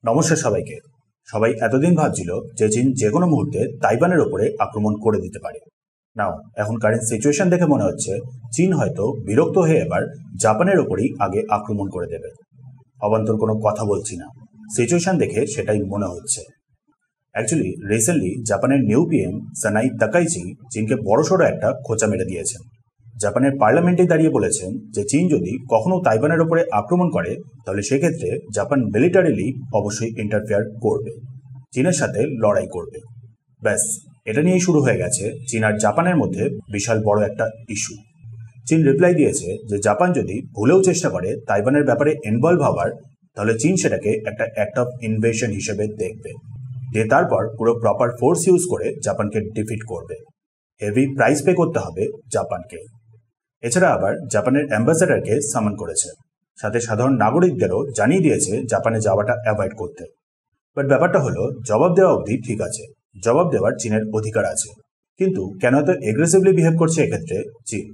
নমস্কার সবাইকে। সবাই এতদিন ভাবছিল যে চীন যে কোনো মুহূর্তে তাইওয়ানের ওপরে আক্রমণ করে দিতে পারে। নাও এখন কারেন্ট সিচুয়েশন দেখে মনে হচ্ছে চীন হয়তো বিরক্ত হয়ে এবার জাপানের ওপরেই আগে আক্রমণ করে দেবে। অবান্তর কোনো কথা বলছি না, সিচুয়েশন দেখে সেটাই মনে হচ্ছে। অ্যাকচুয়ালি রিসেন্টলি জাপানের নিউ পিএম সানাই তাকাইচি চীনকে বড়সড় একটা খোঁচা মেরে দিয়েছেন। জাপানের পার্লামেন্টে দাঁড়িয়ে বলেছেন যে চীন যদি কখনো তাইওয়ানের ওপরে আক্রমণ করে তাহলে সেক্ষেত্রে জাপান মিলিটারিলি অবশ্যই ইন্টারফেয়ার করবে, চীনের সাথে লড়াই করবে। ব্যাস, এটা নিয়েই শুরু হয়ে গেছে চীন আর জাপানের মধ্যে বিশাল বড় একটা ইস্যু। চীন রিপ্লাই দিয়েছে যে জাপান যদি ভুলেও চেষ্টা করে তাইওয়ানের ব্যাপারে ইনভলভ হওয়ার তাহলে চীন সেটাকে একটা অ্যাক্ট অফ ইনভেশন হিসেবে দেখবে, দিয়ে তারপর পুরো প্রপার ফোর্স ইউজ করে জাপানকে ডিফিট করবে। হেভি প্রাইস পে করতে হবে জাপানকে। এছাড়া আবার জাপানের অ্যাম্বাসেডারকে সামন করেছে, সাথে সাধারণ নাগরিকদেরও জানিয়ে দিয়েছে জাপানে যাওয়াটা অ্যাভয়েড করতে। বাট ব্যাপারটা হলো জবাব দেওয়া অবধি ঠিক আছে, জবাব দেওয়ার চীনের অধিকার আছে, কিন্তু কেন এত এগ্রেসিভলি বিহেভ করছে এক্ষেত্রে চীন?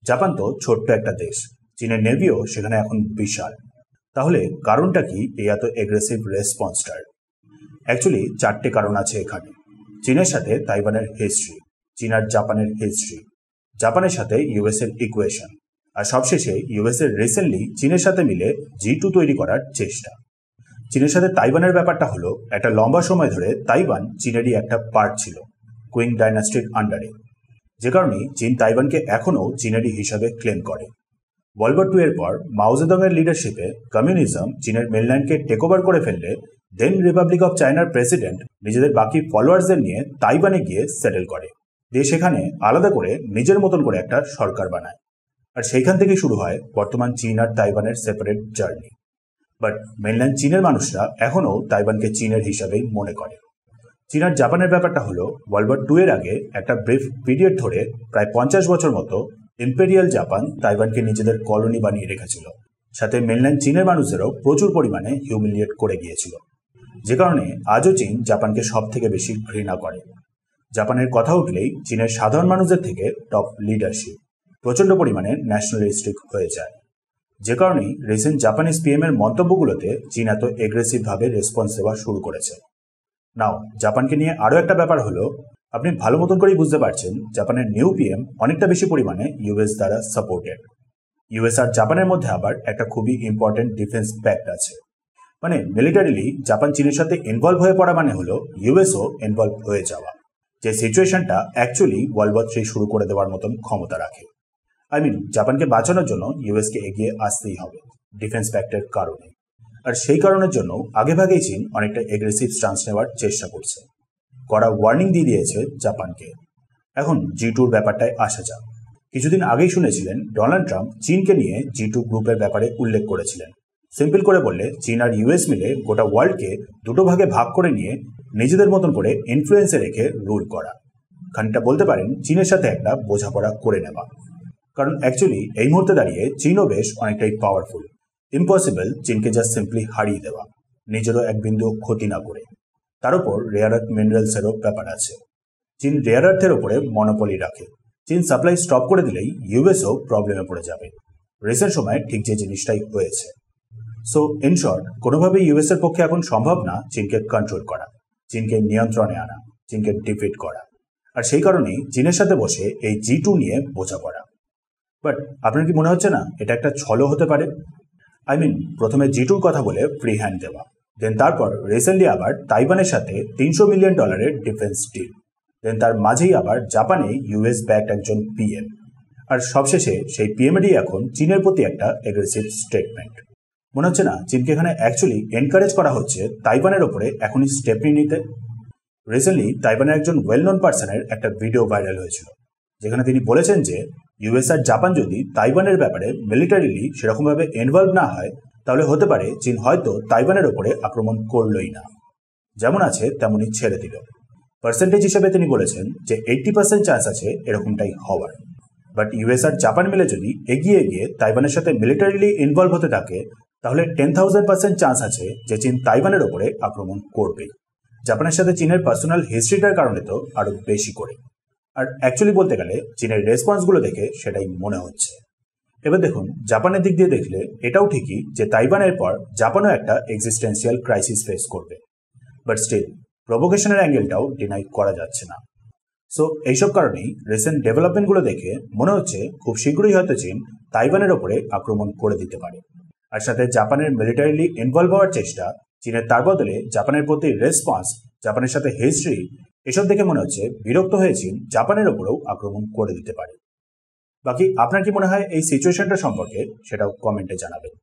জাপান তো ছোট্ট একটা দেশ, চীনের নেভিও সেখানে এখন বিশাল। তাহলে কারণটা কি এই এত এগ্রেসিভ রেসপন্সটার? অ্যাকচুয়ালি চারটে কারণ আছে এখানে। চীনের সাথে তাইওয়ানের হিস্ট্রি, চীন আর জাপানের হিস্ট্রি, জাপানের সাথে ইউএস এর ইকুয়েশন, আর সবশেষে ইউএস এর রিসেন্টলি চীনের সাথে মিলে G2 তৈরি করার চেষ্টা। চীনের সাথে তাইওয়ানের ব্যাপারটা হলো একটা লম্বা সময় ধরে তাইওয়ান চীনেরই একটা পার্ট ছিল কুইং ডাইনাস্টির আন্ডারে, যে কারণে চীন তাইওয়ানকে এখনও চীনেরই হিসাবে ক্লেম করে। ওয়ার্ল্ড ওয়ার 2 এর পর মাও জেদং এর লিডারশিপে কমিউনিজম চীনের মেনল্যান্ডকে টেক ওভার করে ফেললে দেন রিপাবলিক অফ চায়নার প্রেসিডেন্ট নিজেদের বাকি ফলোয়ার্সদের নিয়ে তাইওয়ানে গিয়ে সেটেল করে, দিয়ে সেখানে আলাদা করে নিজের মতন করে একটা সরকার বানায়। আর সেইখান থেকে শুরু হয় বর্তমান চীন আর তাইওয়ানের সেপারেট জার্নি। বাট মেনল্যান্ড চীনের মানুষরা এখনও তাইওয়ানকে চীনের হিসাবেই মনে করে। চীন আর জাপানের ব্যাপারটা হলো ওয়ার্ল্ড ওয়ার 2 এর আগে একটা ব্রিফ পিরিয়ড ধরে প্রায় 50 বছর মতো ইম্পেরিয়াল জাপান তাইওয়ানকে নিজেদের কলোনি বানিয়ে রেখেছিল, সাথে মেনল্যান্ড চীনের মানুষদেরও প্রচুর পরিমাণে হিউমিলিয়েট করে গিয়েছিল, যে কারণে আজও চীন জাপানকে সব থেকে বেশি ঘৃণা করে। জাপানের কথা উঠলেই চীনের সাধারণ মানুষদের থেকে টপ লিডারশিপ প্রচণ্ড পরিমাণে ন্যাশনালিস্টিক হয়ে যায়, যে কারণেই রিসেন্ট জাপানিজ পিএম এর মন্তব্যগুলোতে চীন এত এগ্রেসিভভাবে রেসপন্স দেওয়া শুরু করেছে। নাও জাপানকে নিয়ে আরও একটা ব্যাপার হলো, আপনি ভালো মতন করেই বুঝতে পারছেন জাপানের নিউ পিএম অনেকটা বেশি পরিমাণে ইউএস দ্বারা সাপোর্টেড। ইউএস আর জাপানের মধ্যে আবার একটা খুবই ইম্পর্টেন্ট ডিফেন্স প্যাক্ট আছে, মানে মিলিটারিলি জাপান চীনের সাথে ইনভলভ হয়ে পড়া মানে হলো ইউএসও ইনভলভ হয়ে যাওয়া, যে সিচুয়েশনটা অ্যাকচুয়ালি ওয়ার্ল্ড ওয়ার 3 শুরু করে দেওয়ার মতন ক্ষমতা রাখে। জাপানকে বাঁচানোর জন্য ইউএসকে এগিয়ে আসতেই হবে ডিফেন্স প্যাক্টের কারণে, আর সেই কারণের জন্য আগেভাগেই চীন অনেকটা এগ্রেসিভ স্টান্স নেওয়ার চেষ্টা করছে, কড়া ওয়ার্নিং দিয়ে দিয়েছে জাপানকে। এখন G2 ব্যাপারটায় আসা যাক। কিছুদিন আগেই শুনেছিলেন ডোনাল্ড ট্রাম্প চীনকে নিয়ে G2 গ্রুপের ব্যাপারে উল্লেখ করেছিলেন। সিম্পল করে বললে চীন আর ইউএস মিলে গোটা ওয়ার্ল্ডকে দুটো ভাগে ভাগ করে নিয়ে নিজেদের মতন করে ইনফ্লুয়েন্সে রেখে রুল করা। খানিকটা বলতে পারেন চীনের সাথে একটা বোঝাপড়া করে নেওয়া। কারণ অ্যাকচুয়ালি এই মুহূর্তে দাঁড়িয়ে চীনও বেশ অনেকটাই পাওয়ারফুল। ইম্পসিবল চীনকে জাস্ট সিম্পলি হারিয়ে দেওয়া, নিজেরও এক বিন্দু ক্ষতি না করে। তার উপর রেয়ার আর্থ মিনারেলসেরও ব্যাপার আছে। চীন রেয়ার আর্থের ওপরে মনোপলি রাখে, চীন সাপ্লাই স্টপ করে দিলেই ইউএসও প্রবলেমে পড়ে যাবে। রিসেন্ট সময়ে ঠিক যে জিনিসটাই হয়েছে। সো ইন শর্ট, কোনোভাবেই ইউএস এর পক্ষে এখন সম্ভব না চীনকে কন্ট্রোল করা, চীনকে নিয়ন্ত্রণে আনা, চীনকে ডিফিট করা। আর সেই কারণেই চীনের সাথে বসে এই G2 নিয়ে বোঝাপড়া। বাট আপনার কি মনে হচ্ছে না এটা একটা ছলও হতে পারে? প্রথমে G2 কথা বলে ফ্রি হ্যান্ড দেওয়া, দেন তারপর রিসেন্টলি আবার তাইওয়ানের সাথে $300 মিলিয়ন ডিফেন্স ডিল, দেন তার মাঝেই আবার জাপানে ইউএস ব্যাকড একজন পিএম, আর সবশেষে সেই পিএমেরই এখন চীনের প্রতি একটা এগ্রেসিভ স্টেটমেন্ট। মনে হচ্ছে না চীনকে এখানে অ্যাকচুয়ালি এনকারেজ করা হচ্ছে তাইওয়ানের ওপরে এখনই স্টেপ নিতে? রিসেন্টলি তাইওয়ানের একজন ওয়েল নোন পার্সনের একটা ভিডিও ভাইরাল হয়েছিল, যেখানে তিনি বলেছেন যে ইউএস আর জাপান যদি তাইওয়ানের ব্যাপারে মিলিটারিলি সেরকমভাবে ইনভলভ না হয় তাহলে হতে পারে চীন হয়তো তাইওয়ানের ওপরে আক্রমণ করলই না, যেমন আছে তেমনই ছেড়ে দিল। পার্সেন্টেজ হিসেবে তিনি বলেছেন যে 80% চান্স আছে এরকমটাই হওয়ার। বাট ইউএস আর জাপান মিলে যদি এগিয়ে গিয়ে তাইওয়ানের সাথে মিলিটারিলি ইনভলভ হতে থাকে তাহলে 10,000% চান্স আছে যে চীন তাইওয়ানের ওপরে আক্রমণ করবে। জাপানের সাথে চীনের পার্সোনাল হিস্ট্রিটার কারণে তো আরো বেশি করে। আর অ্যাকচুয়ালি বলতে গেলে চীনের রেসপন্সগুলো দেখে সেটাই মনে হচ্ছে। এবার দেখুন জাপানের দিক দিয়ে দেখলে এটাও ঠিকই যে তাইওয়ানের পর জাপানও একটা এক্সিস্টেন্সিয়াল ক্রাইসিস ফেস করবে, বাট স্টিল প্রভোকেশনের অ্যাঙ্গেলটাও ডিনাই করা যাচ্ছে না। সো এইসব কারণেই রিসেন্ট ডেভেলপমেন্টগুলো দেখে মনে হচ্ছে খুব শীঘ্রই হয়তো চীন তাইওয়ানের ওপরে আক্রমণ করে দিতে পারে। আর সাথে জাপানের মিলিটারিলি ইনভলভ হওয়ার চেষ্টা, চীনের তার বদলে জাপানের প্রতি রেসপন্স, জাপানের সাথে হিস্ট্রি, এসব দেখে মনে হচ্ছে বিরক্ত হয়ে চীন জাপানের ওপরেও আক্রমণ করে দিতে পারে। বাকি আপনার কি মনে হয় এই সিচুয়েশনটা সম্পর্কে, সেটাও কমেন্টে জানাবেন।